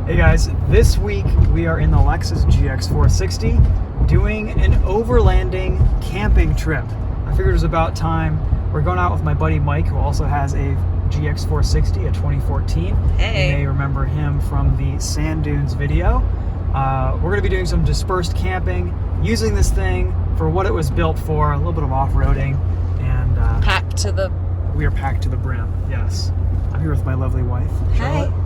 Hey guys, this week we are in the Lexus GX460 doing an overlanding camping trip. I figured it was about time. We're going out with my buddy Mike, who also has a GX460, a 2014. Hey. You may remember him from the Sand Dunes video. We're going to be doing some dispersed camping, using this thing for what it was built for, a little bit of off-roading, and Packed to the... we are packed to the brim, yes. I'm here with my lovely wife, Charlotte. Hey.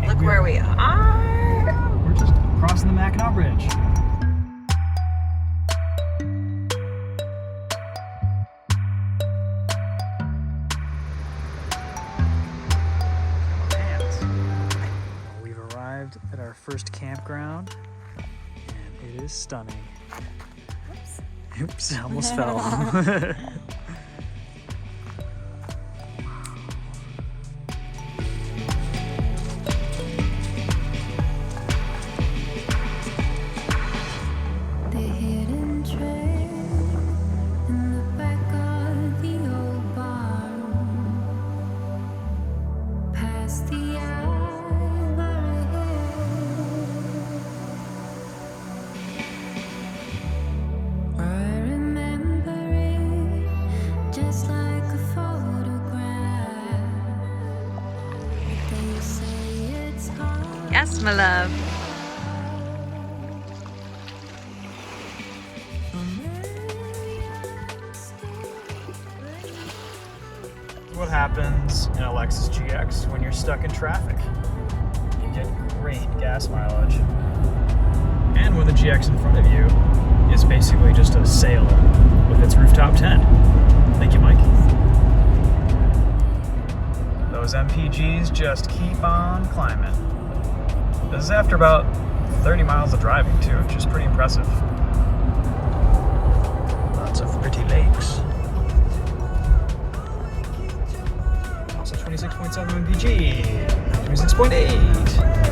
Look where we are. We're just crossing the Mackinac Bridge. We've arrived at our first campground, and it is stunning. Oops, almost fell. Yes, my love. What happens in a Lexus GX when you're stuck in traffic? You get great gas mileage. And when the GX in front of you is basically just a sailor with its rooftop tent. Thank you, Mike. Those MPGs just keep on climbing. This is after about 30 miles of driving too, which is pretty impressive. Lots of pretty lakes. Also 26.7 mpg, 26.8.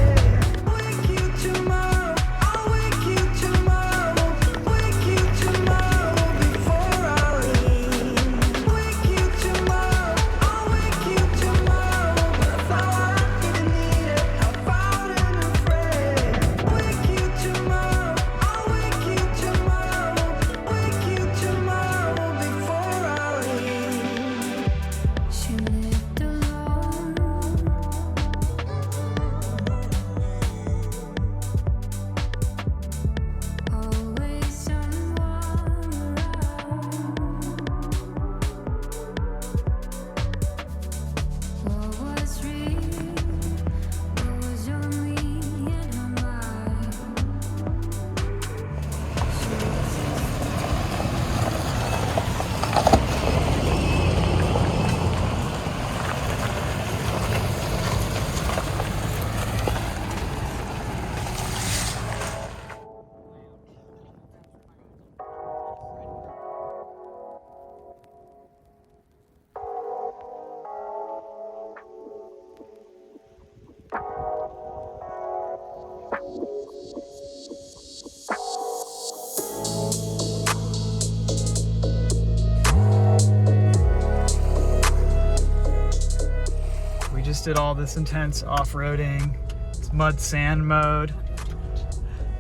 Just did all this intense off-roading. It's mud sand mode.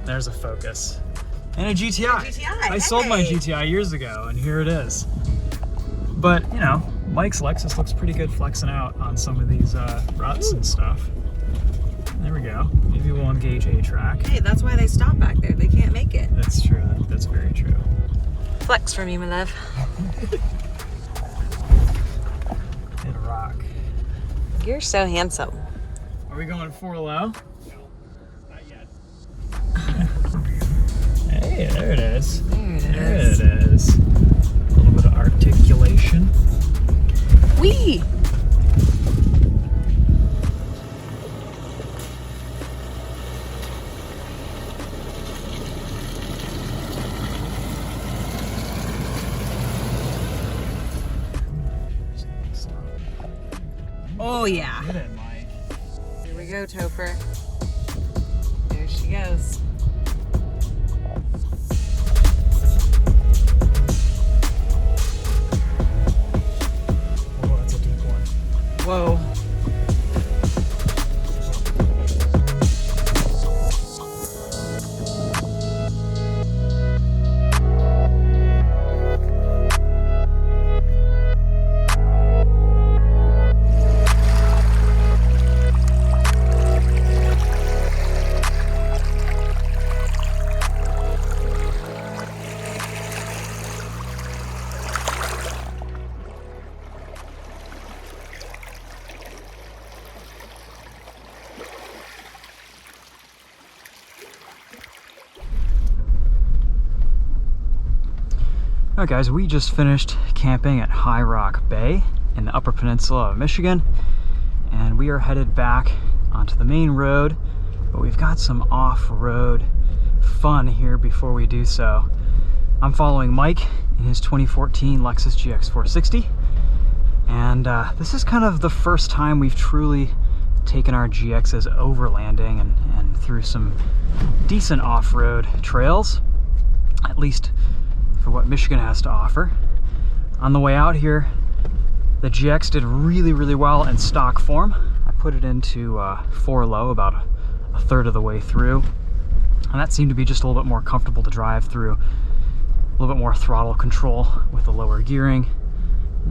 There's a Focus and a GTI. I sold my GTI years ago, and here it is. But you know, Mike's Lexus looks pretty good flexing out on some of these ruts and stuff. There we go. Maybe we'll engage A-Track. Hey, that's why they stop back there. They can't make it. That's true. That's very true. Flex for me, my love. Hit a rock. You're so handsome. Are we going 4-low? No, not yet. Hey, there it is. There it is. There it is. A little bit of articulation. Wee! Oh yeah. Look at it, Mike. Here we go, Topher. There she goes. Whoa. Alright guys, we just finished camping at High Rock Bay in the Upper Peninsula of Michigan, and we are headed back onto the main road, but we've got some off-road fun here before we do so. I'm following Mike in his 2014 Lexus GX 460, and this is kind of the first time we've truly taken our GXs overlanding and through some decent off-road trails, at least for what Michigan has to offer. On the way out here, the GX did really well in stock form. I put it into 4 low about a third of the way through, and that seemed to be just a little bit more comfortable to drive through, a little bit more throttle control with the lower gearing,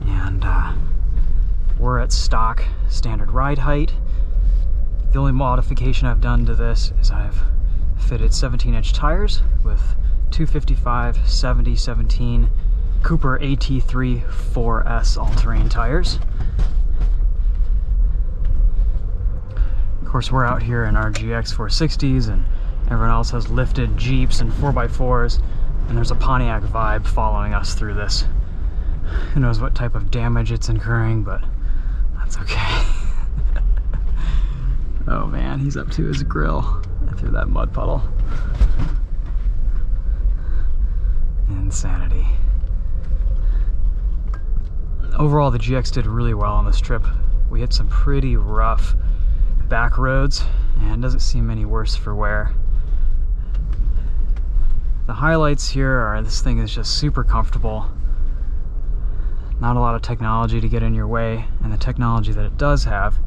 and we're at stock standard ride height. The only modification I've done to this is I've fitted 17-inch tires with 255 70/17 Cooper AT3 4S all-terrain tires. Of course, we're out here in our GX 460s, and everyone else has lifted Jeeps and 4x4s, and there's a Pontiac vibe following us through this. Who knows what type of damage it's incurring, but that's okay. Oh man, he's up to his grill through that mud puddle. Insanity. Overall, the GX did really well on this trip. We hit some pretty rough back roads, and doesn't seem any worse for wear. The highlights here are this thing is just super comfortable. Not a lot of technology to get in your way, and the technology that it does have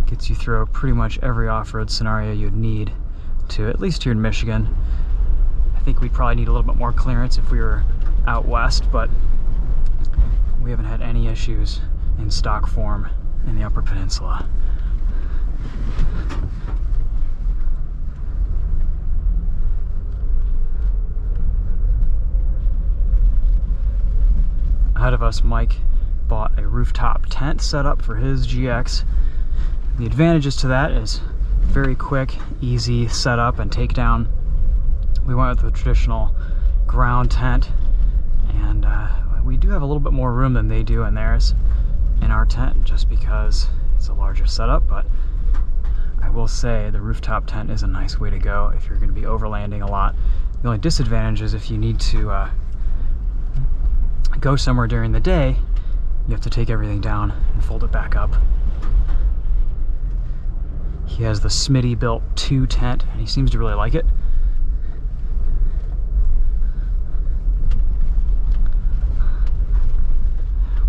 gets you through pretty much every off-road scenario you'd need to, at least here in Michigan. I think we'd probably need a little bit more clearance if we were out west, but we haven't had any issues in stock form in the Upper Peninsula. Ahead of us, Mike bought a rooftop tent setup for his GX. The advantages to that is very quick, easy setup and takedown. We went with the traditional ground tent, and we do have a little bit more room than they do in theirs in our tent, just because it's a larger setup. But I will say the rooftop tent is a nice way to go if you're going to be overlanding a lot. The only disadvantage is if you need to go somewhere during the day, you have to take everything down and fold it back up. He has the Smitty built 2 tent, and he seems to really like it.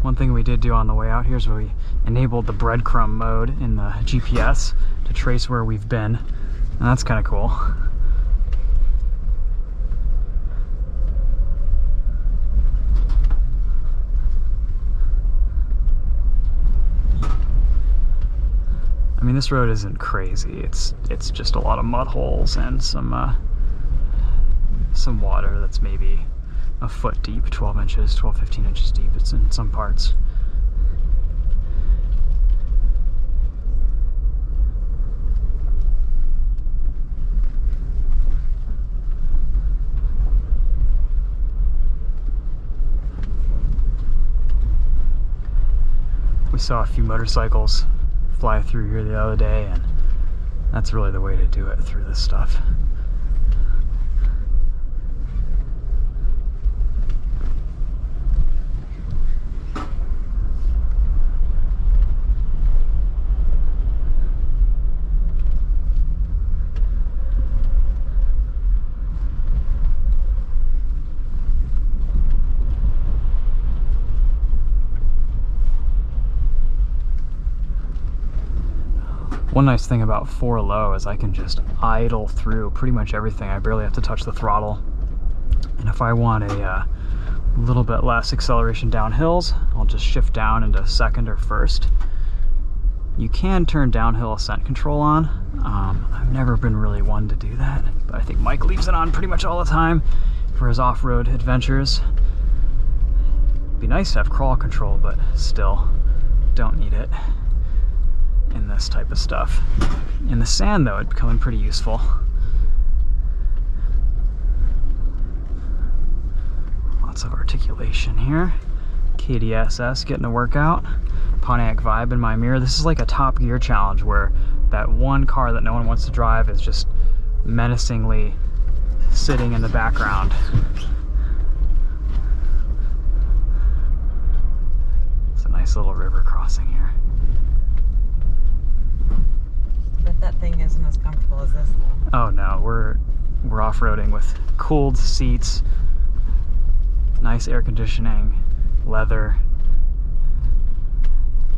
One thing we did do on the way out here is we enabled the breadcrumb mode in the GPS to trace where we've been, and that's kind of cool. I mean, this road isn't crazy. It's just a lot of mud holes and some water that's maybe a foot deep, 12 inches, 12, 15 inches deep. It's in some parts. We saw a few motorcycles fly through here the other day, and that's really the way to do it through this stuff. One nice thing about 4 low is I can just idle through pretty much everything. I barely have to touch the throttle. And if I want a little bit less acceleration down hills, I'll just shift down into second or first. You can turn downhill ascent control on. I've never been really one to do that, but I think Mike leaves it on pretty much all the time for his off-road adventures. It'd be nice to have crawl control, but still don't need it in this type of stuff. In the sand though, it'd come in pretty useful. Lots of our articulation here. KDSS getting a workout. Pontiac vibe in my mirror. This is like a Top Gear challenge where that one car that no one wants to drive is just menacingly sitting in the background. It's a nice little river crossing here. But that thing isn't as comfortable as this though. Oh no, we're off-roading with cooled seats, nice air conditioning, leather.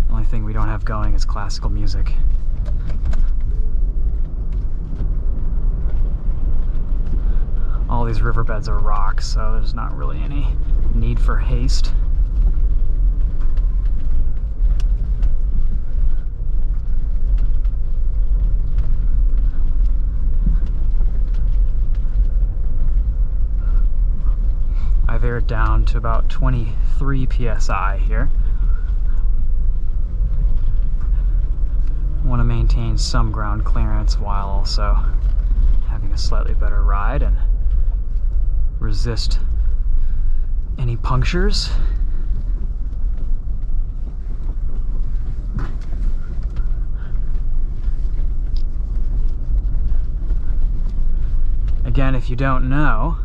The only thing we don't have going is classical music. All these riverbeds are rocks, so there's not really any need for haste. I've aired down to about 23 psi here. I want to maintain some ground clearance while also having a slightly better ride and resist any punctures. Again, if you don't know,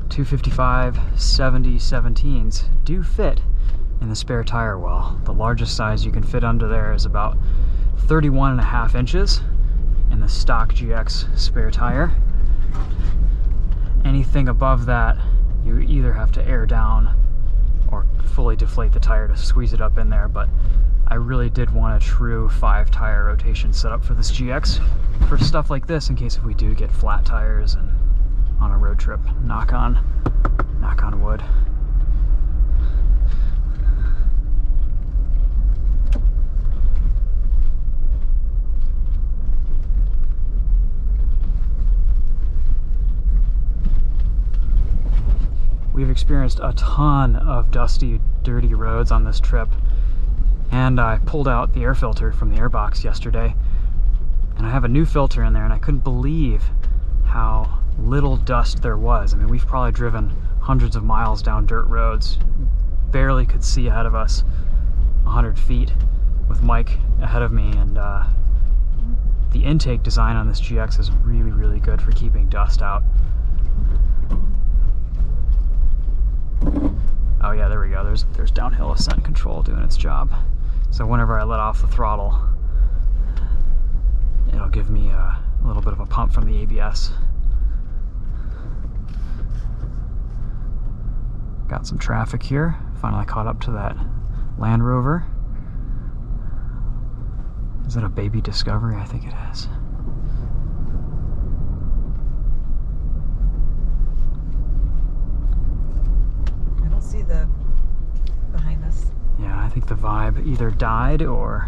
255/70/17s do fit in the spare tire well. The largest size you can fit under there is about 31.5 inches in the stock GX spare tire. Anything above that, you either have to air down or fully deflate the tire to squeeze it up in there, but I really did want a true 5-tire rotation setup for this GX for stuff like this, in case if we do get flat tires and on a road trip. Knock on wood. We've experienced a ton of dusty, dirty roads on this trip, and I pulled out the air filter from the airbox yesterday, and I have a new filter in there, and I couldn't believe how little dust there was. I mean, we've probably driven hundreds of miles down dirt roads, barely could see ahead of us 100 feet with Mike ahead of me, and the intake design on this GX is really, really good for keeping dust out. Oh yeah, there we go. There's downhill ascent control doing its job. So whenever I let off the throttle, it'll give me a little bit of a pump from the ABS. Got some traffic here. Finally caught up to that Land Rover. Is it a baby Discovery? I think it is. I don't see the behind us. Yeah, I think the Vibe either died or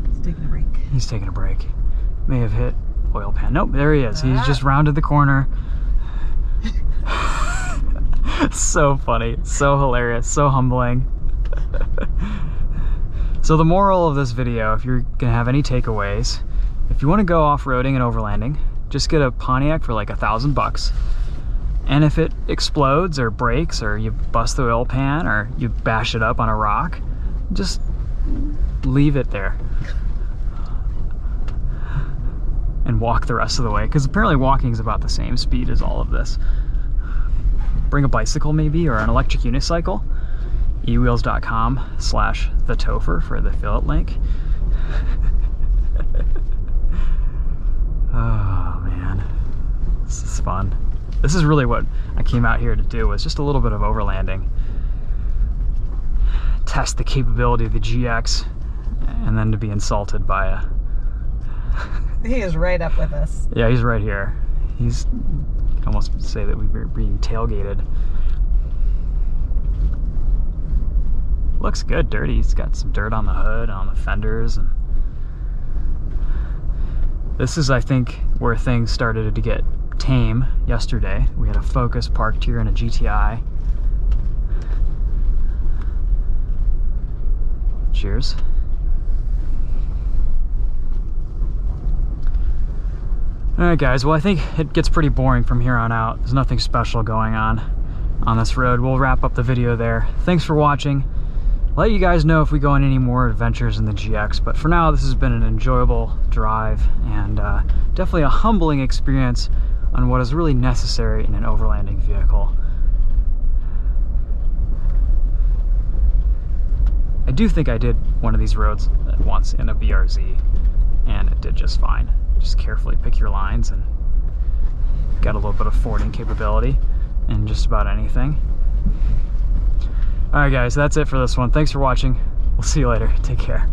He's taking a break. he's taking a break. May have hit oil pan. Nope, there he is. He's just rounded the corner. So funny, so hilarious, so humbling. So the moral of this video, if you're gonna have any takeaways, if you want to go off-roading and overlanding, just get a Pontiac for like $1,000. And if it explodes or breaks or you bust the oil pan or you bash it up on a rock, just leave it there and walk the rest of the way, because apparently walking is about the same speed as all of this. Bring a bicycle maybe, or an electric unicycle. ewheels.com/TheTopher for the affiliate link. Oh man, this is fun. This is really what I came out here to do, was just a little bit of overlanding. Test the capability of the GX, and then to be insulted by a... He is right up with us. Yeah, he's right here. He's... I almost say that we were being tailgated. Looks good, dirty. He's got some dirt on the hood, on the fenders, and this is, I think, where things started to get tame yesterday. We had a Focus parked here and a GTI. Cheers. Alright guys, well I think it gets pretty boring from here on out. There's nothing special going on on this road. We'll wrap up the video there. Thanks for watching. Let you guys know if we go on any more adventures in the GX, but for now this has been an enjoyable drive and definitely a humbling experience on what is really necessary in an overlanding vehicle. I do think I did one of these roads at once in a BRZ, and it did just fine. Just carefully pick your lines and got a little bit of fording capability in just about anything. All right, guys, that's it for this one. Thanks for watching. We'll see you later. Take care.